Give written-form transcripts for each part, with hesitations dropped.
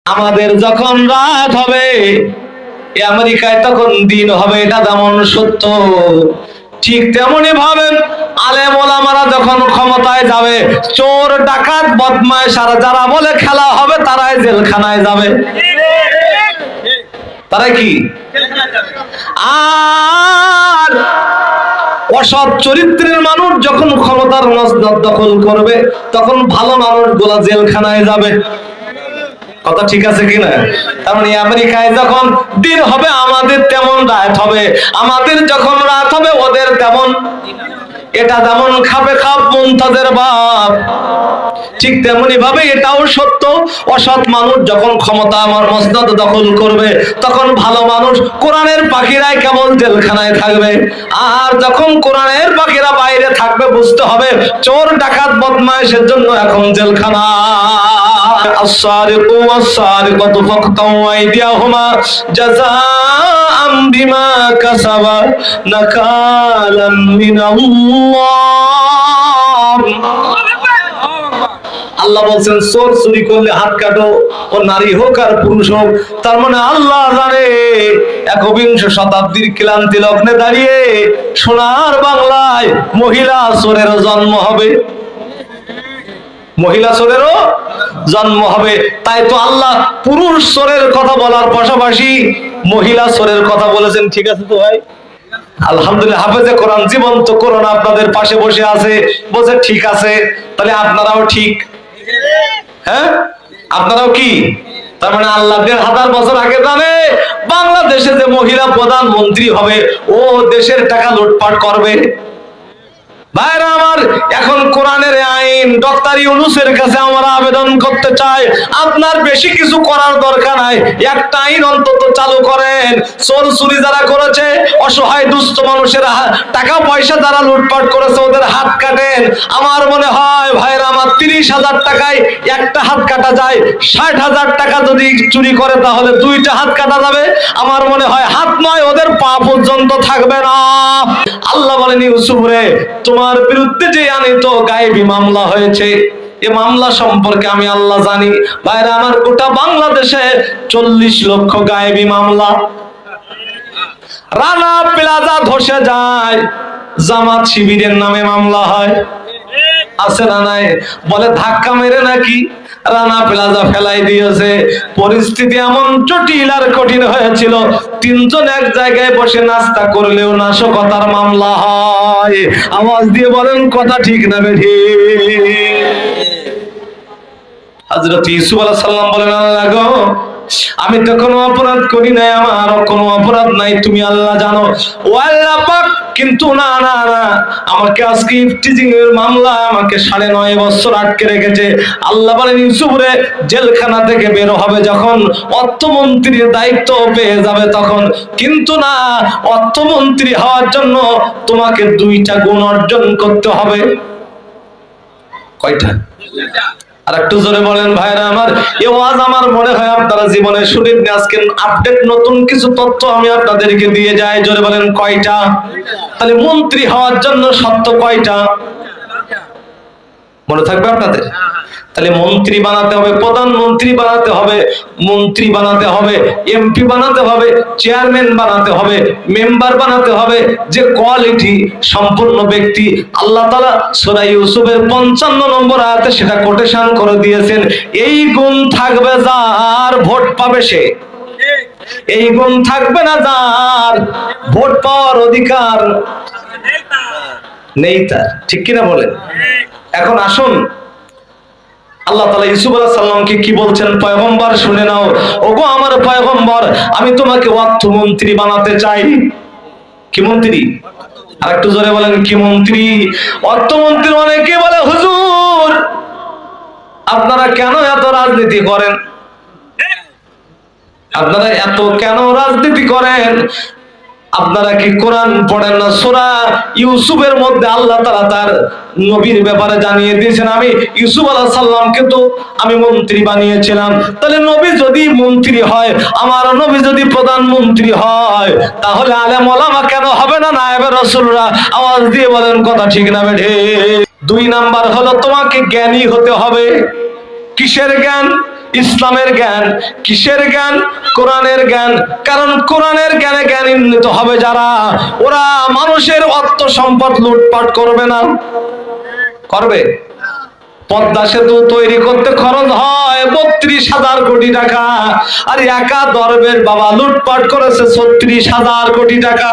আমাদের যখন রাত হবে আমেরিকায় তখন দিন হবে, এটা যেমন সত্য ঠিক তেমনি ভাবে আলেম ওলামারা যখন ক্ষমতায় যাবে, চোর ডাকাত বদমাইশ আর যারা বলে খেলা হবে তারাই জেলখানায় যাবে। তারাই কি? আর অসৎ চরিত্রের মানুষ যখন ক্ষমতার মসনদ দখল করবে তখন ভালো মানুষগুলা জেলখানায় যাবে। কথা ঠিক আছে কিনা? তার মানে আমেরিকায় যখন দিন হবে আমাদের তেমন রাত হবে, আমাদের যখন রাত হবে ওদের তেমন। এটা যেমন খাবে খাপ মুমতাজের বাপ, ঠিক তেমনি ভাবে এটাও সত্য। অসৎ মানুষ যখন ক্ষমতা আমার মসনদ দখল করবে তখন ভালো মানুষ কোরআনের পাখিরাই কেবল জেলখানায় থাকবে। আর যখন কোরআনের পাখিরা বাইরে থাকবে বুঝতে হবে চোর ডাকাত বদমাইশের জন্য এখন জেলখানা। as-sariqu was-sariqatu faqta'u aydiyahuma jazaa'an bima kasaba nakalan min Allah। আল্লাহ বলছেন চোর চুরি করলে হাত কাটো, ও নারী হোক আর পুরুষ হোক। তার মানে আল্লাহ জানে একবিংশ শতাব্দীর ক্লান্তি লগ্নে দাঁড়িয়ে সোনার বাংলায় মহিলা চোরেরও জন্ম হবে, মহিলা চোরেরও জন্ম হবে। তাই তো আল্লাহ পুরুষ চোরের কথা বলার পাশাপাশি মহিলা চোরের কথা বলেছেন। ঠিক আছে তো ভাই? আলহামদুলিল্লাহ, হাফেজে কোরআন জীবন্ত কোরআন আপনাদের পাশে বসে আছে, বলছে ঠিক আছে। তাহলে আপনারাও ঠিক, হ্যাঁ আপনারাও কি? তার মানে আল্লাহ ১৫০০ বছর আগে জানে বাংলাদেশে যে মহিলা প্রধানমন্ত্রী হবে ও দেশের টাকা লুটপাট করবে। ভাইরা আমার, এখন কোরআনের আইন ডক্টর ইউনূসের কাছে আমরা আবেদন করতে চাই, আপনার বেশি কিছু করার দরকার নাই, একটা আইন অন্তত চালু করেন। চোর চুরি যারা করেছে, অসহায় দুস্থ মানুষের টাকা পয়সা যারা লুটপাট করেছে ওদের হাত কাটেন। আমার মনে হয় ভাইরা আমার ৩০,০০০ টাকায় একটা হাত কাটা যায়, ৬০,০০০ টাকা যদি চুরি করে তাহলে ২টা হাত কাটা যাবে। আমার মনে হয় হাত নয় ওদের পা পর্যন্ত থাকবে না। আল্লাহ বলেন ইউসুফ রে, তোমার বিরুদ্ধে যে আনিত গায়েবী মামলা হয়েছে, এ মামলা সম্পর্কে আমি আল্লাহ জানি। ভাইরা আমার, গোটা বাংলাদেশে ৪০ লক্ষ গায়েবী মামলা। রানা প্লাজা ধসে যায়, জামাত শিবিরের নামে মামলা হয়, আছে না নাই? বলে ধাক্কা মেরে নাকি রানা প্লাজা ফেলাই দিয়েছে। পরিস্থিতি এমন জটিল আর কঠিন হয়েছিল, ৩ জন এক জায়গায় বসে নাস্তা করলেও নাশকতার মামলা হয়। আওয়াজ দিয়ে বলেন কথা ঠিক না বেঠিক? হযরত ইউসুফ আলাইহিস সালাম বলেন, আল্লাহ গো, আমি তো কোনো অপরাধ করি নাই, আমার কোনো অপরাধ নাই, তুমি আল্লাহ জানো। ও আল্লাহ পাক, কিন্তু না না না, আমাকে আজকে ইফটিজিং এর মামলা আমাকে ৯.৫ বছর আটকে রেখেছে। আল্লাহ বলেন ইউসুফ রে, জেলখানা থেকে বের হবে যখন অর্থমন্ত্রীর দায়িত্ব পেয়ে যাবে তখন। কিন্তু না, অর্থমন্ত্রী হওয়ার জন্য তোমাকে 2টা গুণ অর্জন করতে হবে। কয়টা? আর একটু জোরে বলেন ভাইরা আমার। এই ওয়াজ আমার মনে হয় আপনারা জীবনে শুনেননি, আজকে আপডেট নতুন কিছু তথ্য আমি আপনাদেরকে দিয়ে যাই। জোরে বলেন কয়টা? তাহলে মন্ত্রী হওয়ার জন্য শর্ত কয়টা মনে থাকবে আপনাদের? তাহলে মন্ত্রী বানাতে হবে, প্রধানমন্ত্রী বানাতে হবে, মন্ত্রী বানাতে হবে, এমপি বানাতে হবে, চেয়ারম্যান বানাতে হবে, মেম্বার বানাতে হবে। যে কোয়ালিটি সম্পূর্ণ ব্যক্তি, আল্লাহ তাআলা সূরা ইউসুফের ৫৫ নম্বর আয়াতে সেটা কোটেশন করে দিয়েছেন। এই গুণ থাকবে যার, ভোট পাবে সে। এই গুণ থাকবে না যার, ভোট পাওয়ার অধিকার নেই তার। ঠিক কিনা বলেন? এখন আসুন আল্লাহ তাআলা ইউসুফ আলাইহিস সালামকে কি বলছেন, পয়গম্বর শুনে নাও। ওগো আমার পয়গম্বর, আমি তোমাকে অর্থমন্ত্রী বানাতে চাই। কি মন্ত্রী? আর একটু জোরে বলেন কি মন্ত্রী? অর্থমন্ত্রী মানে কি? বলে হুজুর আপনারা কেন এত রাজনীতি করেন? আপনারা এত কেন রাজনীতি করেন? আপনারা কি কোরআন পড়েন না? সূরা ইউসুফের মধ্যে আল্লাহ তাআলা তার নবীর ব্যাপারে জানিয়ে দিয়েছেন, আমি ইউসুফ আলাইহিস সালামকে তো আমি মন্ত্রী বানিয়েছিলাম। তাহলে নবী যদি মন্ত্রী হয়, আমার নবী যদি প্রধানমন্ত্রী হয়, তাহলে আলেম ওলামা কেন হবে না নায়েবে রাসূলরা? আওয়াজ দিয়ে বলেন কথা ঠিক না বেঠিক? 2 নাম্বার হলো তোমাকে জ্ঞানী হতে হবে। কিসের জ্ঞান? ইসলামের জ্ঞান। কিসের জ্ঞান? কোরআনের জ্ঞান। কারণ কোরআনের জ্ঞানে জ্ঞানান্বিত হবে যারা, ওরা মানুষের অর্থ সম্পদ লুটপাট করবে না। করবে? পদ্মা সেতু তৈরি করতে খরচ হয় 32,000 কোটি টাকা, আর একা দরবেশ বাবা লুটপাট করেছে 36,000 কোটি টাকা।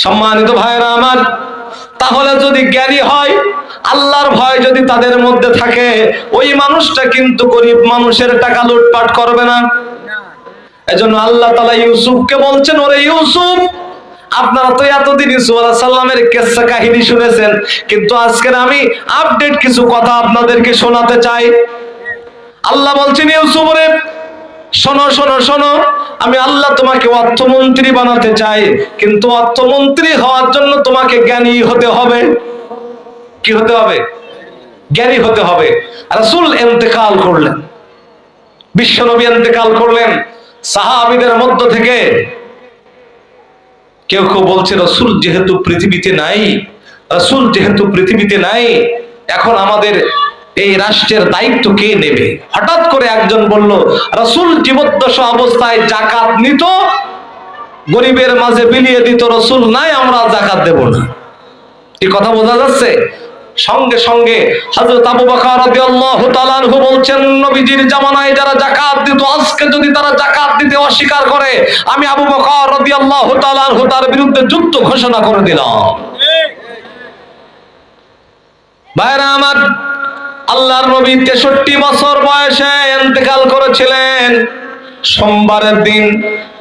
সম্মানিত ভাইরা আমার, তাহলে যদি জ্ঞানী হয়, আল্লাহর ভয় যদি তাদের মধ্যে থাকে, ওই মানুষটা কিন্তু গরিব মানুষের টাকা লুটপাট করবে না। এজন্য আল্লাহ তাআলা ইউসুফকে বলছেন, ওরে ইউসুফ, আপনারা তো এতদিন ইউসুফ আলাইহিস সালামের কিসসা কাহিনী শুনেছেন, কিন্তু আজকে আমি আপডেট কিছু কথা আপনাদেরকে শোনাতে চাই। আল্লাহ বলছেন, ইউসুফ রে শোনো শোনো শোনো, আমি আল্লাহ তোমাকে অর্থমন্ত্রী বানাতে চাই, কিন্তু অর্থমন্ত্রী হওয়ার জন্য তোমাকে জ্ঞানী হতে হবে। কি হতে হবে? জ্ঞানী হতে হবে। রাসূল ইন্তেকাল করলেন, বিশ্বনবী ইন্তেকাল করলেন। সাহাবীদের মধ্য থেকে কেউ কেউ বলছে, রাসূল যেহেতু পৃথিবীতে নাই, রাসূল যেহেতু পৃথিবীতে নাই, এখন আমাদের এই রাষ্ট্রের দায়িত্ব কে নেবে? হঠাৎ করে একজন বলল, রাসূল জীবদ্দশা অবস্থায় যাকাত নিত, গরিবের মাঝে বিলিয়ে দিত, রাসূল নাই, আমরা যাকাত দেব না। এই কথা বোঝা যাচ্ছে? সঙ্গে সঙ্গে হযরত আবু বকর রাদিয়াল্লাহু তাআলা আনহু বলছেন, নবীজির জামানায় যারা যাকাত দিত, আজকে যদি তারা যাকাত দিতে অস্বীকার করে, আমি আবু বকর রাদিয়াল্লাহু তাআলা আনহু তার বিরুদ্ধে যুদ্ধ ঘোষণা করে দিলাম। ভাইরা আমার, আল্লাহর নবী 63 বছর বয়সে ইন্তেকাল করেছিলেন। সোমবারের দিন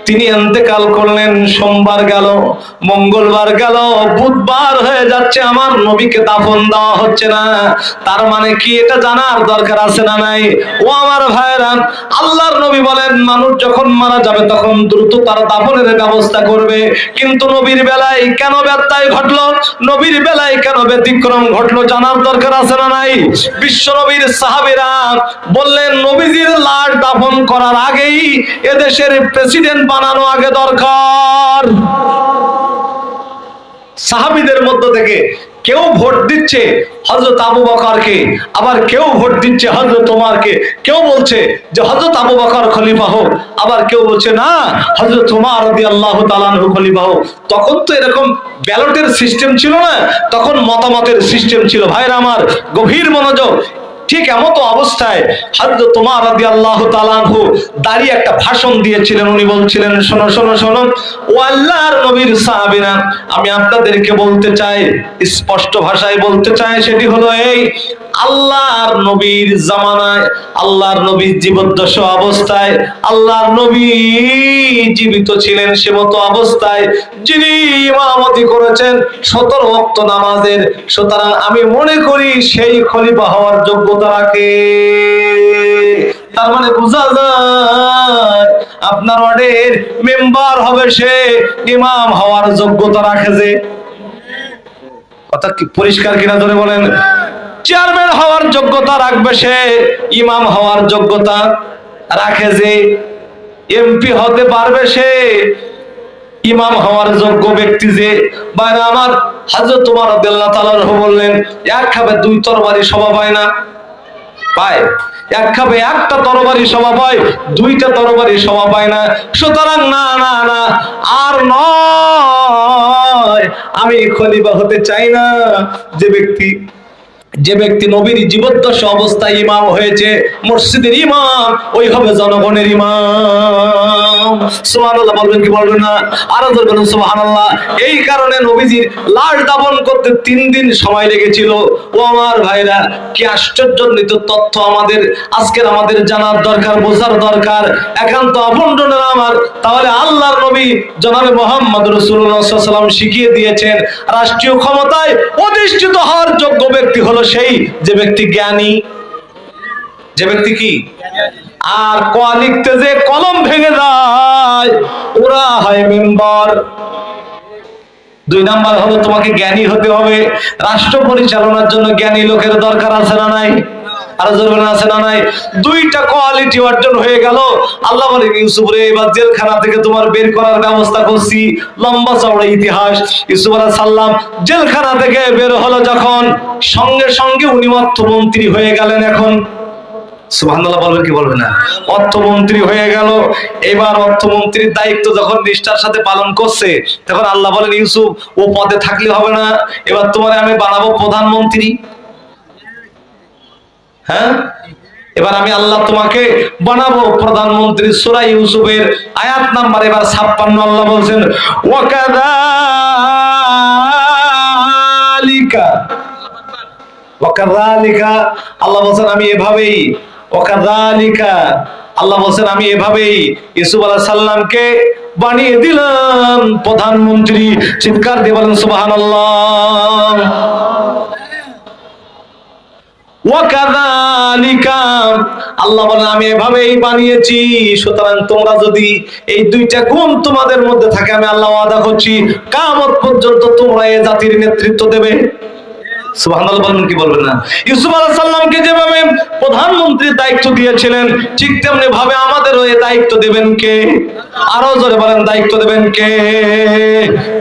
তিনি ইন্তেকাল করলেন। সোমবার গেল, মঙ্গলবার গেল, বুধবার হয়ে যাচ্ছে, আমার নবীকে দাফন দেওয়া হচ্ছে না। তার মানে কি এটা জানার দরকার আছে না নাই? ও আমার ভাইরা, আল্লাহর নবী বলেন, মানুষ যখন মারা যাবে তখন দ্রুত তার দাফনের ব্যবস্থা করবে, কিন্তু নবীর বেলায় কেন ব্যত্যয় ঘটলো, নবীর বেলায় কেন ব্যতিক্রম ঘটলো, জানার দরকার আছে না নাই? বিশ্ব নবীর সাহাবীরা বললেন, নবীজির লাশ দাফন করার আগেই এদেশের প্রেসিডেন্ট বানানো আগে দরকার। সাহাবীদের মধ্য থেকে কেউ ভোট দিচ্ছে হযরত আবু বকরকে, আবার কেউ ভোট দিচ্ছে হযরত ওমরকে। কেউ বলছে যে হযরত আবু বকর খলিফা হোক, আবার কেউ বলছে না হযরত ওমর রাদিয়াল্লাহু তাআলা আনহু খলিফা হোক। তখন তো এরকম ব্যালটের সিস্টেম ছিল না, তখন মতামতের সিস্টেম ছিল। ভাইরা আমার, গভীর মনোযোগ। ঠিক এমতো অবস্থায় হযরত ওমর রাদিয়াল্লাহু তাআলা আনহু দাঁড়িয়ে একটা ভাষণ দিয়েছিলেন। উনি বলছিলেন, শোনো শোনো শোনো, ও আল্লাহর নবীর সাহাবীরা, আমি আপনাদেরকে বলতে চাই, স্পষ্ট ভাষায় বলতে চাই, সেটি হলো এই, আল্লাহর নবীর জামানায়, আল্লাহর নবী জীবদ্দশা অবস্থায়, আল্লাহর নবী জীবিত ছিলেন সে মতো অবস্থায় যিনি ইমামতি করেছেন 17 ওয়াক্ত নামাজের, সুতরাং আমি মনে করি সেই খলিফা হওয়ার যোগ্যতা রাখে। তার মানে বোঝা যায় আপনার ওয়ার্ডের মেম্বার হবে সে, ইমাম হওয়ার যোগ্যতা রাখে। যে কথা কি পরিষ্কার কিনা জোরে বলেন? চেয়ারম্যান হওয়ার যোগ্যতা রাখবে সে, ইমাম হওয়ার যোগ্যতা রাখে। যে এমপি হতে পারবে সে, ইমাম হওয়ার যোগ্য ব্যক্তি। যে বাইরে আমার হযরত ওমর রাদিয়াল্লাহু তাআলা আনহু বললেন, এক খাবে দুই তরবারি শোভা পায় না, পায়? এক খাবে একটা তরবারি শোভা পায়, দুইটা তরবারি শোভা পায় না। সুতরাং না না না, আর নয়, আমি খলিফা হতে চাই না। যে ব্যক্তি নবীর জীবদ্দশা অবস্থায় ইমাম হয়েছে, মসজিদের ইমাম, ওই হবে জনগণের ইমাম। সুবহানাল্লাহ বলবেন কি বলবেন না? আরো বলবেন সুবহানাল্লাহ। এই কারণে নবীজির লাশ দাফন করতে 3 দিন সময় লেগেছিল। ও আমার ভাইরা, কি আশ্চর্যজনক তথ্য আমাদের জানার দরকার, বোঝার দরকার, একান্ত আপনজনের আমার। তাহলে আল্লাহর নবী জনাবে মুহাম্মদ রাসূলুল্লাহ সাল্লাল্লাহু আলাইহি ওয়াসাল্লাম শিখিয়ে দিয়েছেন, রাষ্ট্রীয় ক্ষমতায় অধিষ্ঠিত হওয়ার যোগ্য ব্যক্তি হলো সেই যে ব্যক্তি জ্ঞানী। যে ব্যক্তি কি? আর ক লিখতে যে কলম ভেঙে যায়, ওরা হয় মেম্বার। 2 নাম্বার হলো তোমাকে জ্ঞানী হতে হবে। রাষ্ট্র পরিচালনার জন্য জ্ঞানী লোকের দরকার আছে না নাই? আরো জোরে আছে না নাই? 2টা কোয়ালিটি অর্জন হয়ে গেল। আল্লাহ বলেন, ইউসুফ রে, এবার জেলখানা থেকে তোমার বের করার ব্যবস্থা করছি। লম্বা চওড়া ইতিহাস। ইউসুফ আলাইহিস সালাম জেলখানা থেকে বের হলো যখন, সঙ্গে সঙ্গে উনি অর্থমন্ত্রী হয়ে গেলেন। এখন সুবহানাল্লাহ বলবেন কি বলবেন না? অর্থমন্ত্রী হয়ে গেল। এবার অর্থমন্ত্রীর দায়িত্ব যখন নিষ্ঠার সাথে পালন করছে, তখন আল্লাহ বলেন, ইউসুফ ও পদে থাকলে হবে না, এবার তোমারে আমি বানাবো প্রধানমন্ত্রী। হ্যাঁ, এবার আমি আল্লাহ তোমাকে বানাবো প্রধানমন্ত্রী। সূরা ইউসুফের আয়াত নাম্বার এবার 56 আল্লাহ বলছেন, ওয়াকাযালিকা ওয়াকাযালিকা আল্লাহ বলছেন আমি এভাবেই, ওয়াকাযালিকা আল্লাহ বলছেন আমি এভাবেই ইউসুফ আলাইহিস সালামকে বানিয়ে দিলাম প্রধানমন্ত্রী। চিৎকার দিয়ে বলেন সুবহানাল্লাহ। ওয়াকাযালিকা আল্লাহ বলেন আমি এভাবেই বানিয়েছি। সুতরাং তোমরা যদি এই দুইটা গুণ তোমাদের মধ্যে থাকে, আমি আল্লাহ ওয়াদা করছি কিয়ামত পর্যন্ত তোমরা এই জাতির নেতৃত্ব দেবে। সুবহানাল্লাহ বলবেন কি বলবেন না? ইউসুফ আলাইহিস সালামকে যেভাবে প্রধানমন্ত্রীর দায়িত্ব দিয়েছিলেন, ঠিক তেমনি ভাবে আমাদেরও এই দায়িত্ব দেবেন কে? আরো জোরে বলেন, দায়িত্ব দেবেন কে?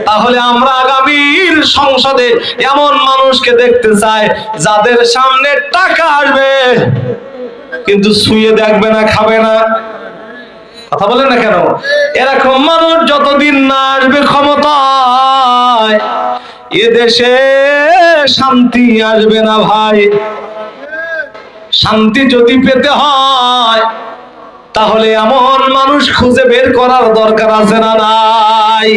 তাহলে আমরা আগামীর সংসদে এমন মানুষকে দেখতে চাই যাদের সামনে টাকা আসবে কিন্তু ছুঁয়ে দেখবে না, খাবে না। কথা বলেন না কেন? এরকম মানুষ যতদিন না আসবে ক্ষমতায়, এ দেশে শান্তি আসবে না ভাই। শান্তি যদি পেতে হয় তাহলে এমন মানুষ খুঁজে বের করার দরকার আছে না নাই?